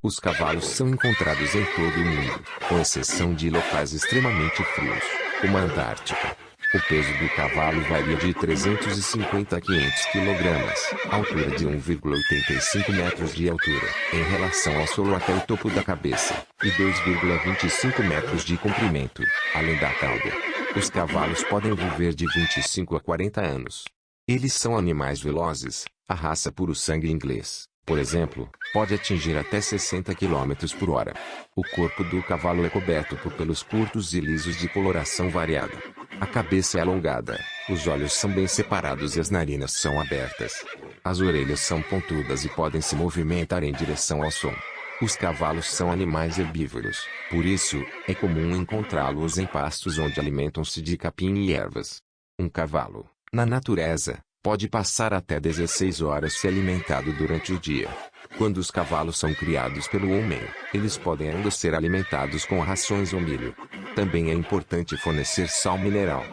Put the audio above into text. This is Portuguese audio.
Os cavalos são encontrados em todo o mundo, com exceção de locais extremamente frios, como a Antártica. O peso do cavalo varia de 350 a 500 kg, altura de 1,85 metros de altura, em relação ao solo até o topo da cabeça, e 2,25 metros de comprimento, além da cauda. Os cavalos podem viver de 25 a 40 anos. Eles são animais velozes. A raça puro sangue inglês, por exemplo, pode atingir até 60 km por hora. O corpo do cavalo é coberto por pelos curtos e lisos de coloração variada. A cabeça é alongada, os olhos são bem separados e as narinas são abertas. As orelhas são pontudas e podem se movimentar em direção ao som. Os cavalos são animais herbívoros, por isso, é comum encontrá-los em pastos onde alimentam-se de capim e ervas. Um cavalo, na natureza, pode passar até 16 horas se alimentado durante o dia. Quando os cavalos são criados pelo homem, eles podem ainda ser alimentados com rações ou milho. Também é importante fornecer sal mineral.